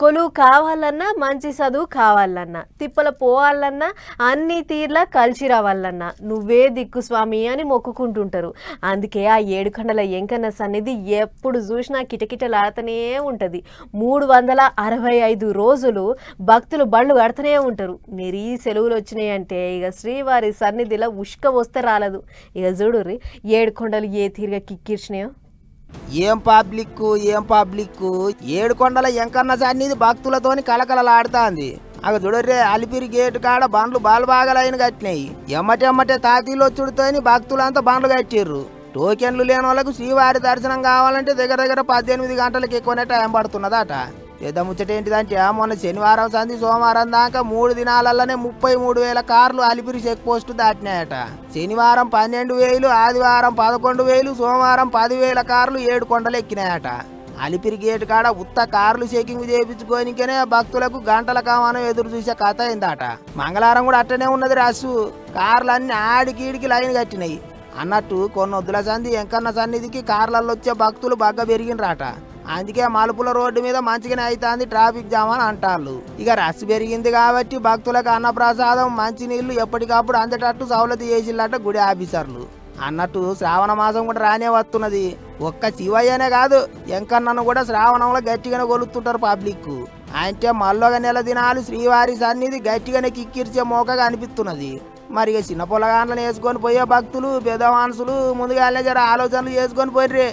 కొలువు కావాలన్నా మంచి చదువు కావాలన్నా తిప్పల పోవాలన్నా అన్ని తీర్లా కలిసి రావాలన్నా నువ్వే దిక్కు స్వామి అని మొక్కుకుంటుంటారు. అందుకే ఆ ఏడుకొండల ఎంకన్న సన్నిధి ఎప్పుడు చూసినా కిటకిటలాడుతూనే ఉంటుంది. 365 రోజులు భక్తులు బళ్ళు కడుతూనే ఉంటారు. మీరు ఈ సెలవులు వచ్చినాయంటే ఇక శ్రీవారి సన్నిధిలో ఉష్క వస్తే రాలదు. ఇక చూడుర్రి ఏడుకొండలు ఏ తీరుగా కిక్కిర్చినాయో. ఏం పబ్లిక్ ఏడుకొండల ఎంకన్న సన్నిధి భక్తులతోని కలకలలాడుతాంది. అగ చూడర్రే అలిపిరి గేటు కాడ బండ్లు బాలబాగలైన కట్టినాయి. ఎమ్మటెమ్మటే తాతీలు వచ్చుడుతోని భక్తులంతా బండ్లు కట్టిర్రు. టోకెన్లు లేని వాళ్ళకు శ్రీవారి దర్శనం కావాలంటే దగ్గర 18 గంటలకు ఎక్కువనే టైం పడుతున్నదట. పెద్ద ముచ్చటేంటిదంటే మొన్న శనివారం సంధి సోమవారం దాకా 3 దినాలలోనే 33,000 కార్లు అలిపిరి చెక్ పోస్టు దాటినాయట. శనివారం 12,000, ఆదివారం 11,000, సోమవారం 10,000 కార్లు ఏడుకొండలు ఎక్కినాయట. అలిపిరి గేటు కాడ ఉత్త కార్లు చెకింగ్ చేయించుకోనికనే భక్తులకు గంటల కామానం ఎదురు చూసే కథ అయిందట. మంగళవారం కూడా అట్టనే ఉన్నది రస్సు. కార్లన్నీ ఆడికీడికి లైన్ కట్టినాయి. అన్నట్టు కొన్నొద్దుల సంధి ఎంకన్న సన్నిధికి కార్లలో వచ్చే భక్తులు బాగా పెరిగినరాట. అందుకే మలుపుల రోడ్డు మీద మంచిగానే అవుతుంది ట్రాఫిక్ జామ్ అని అంటారు. ఇక రష్ పెరిగింది కాబట్టి భక్తులకు అన్నప్రసాదం మంచినీళ్లు ఎప్పటికప్పుడు అందేటట్టు సౌలతి చేసిల్లట గుడి ఆఫీసర్లు. అన్నట్టు శ్రావణ మాసం కూడా రానే వస్తున్నది. ఒక్క శివయ్యనే కాదు ఎంకన్నను కూడా శ్రావణంలో గట్టిగానే కొలుస్తుంటారు పబ్లిక్. అంటే మళ్ళొక నెల దినాలు శ్రీవారి సన్నిధి గట్టిగానే కిక్కిర్చే మోకగా అనిపిస్తున్నది. మరి ఇక చిన్న పొలగాండ్లను వేసుకొని పోయే భక్తులు పెద్ద మనుషులు ముందుగానే జర ఆలోచనలు చేసుకొని పోయిర్రే.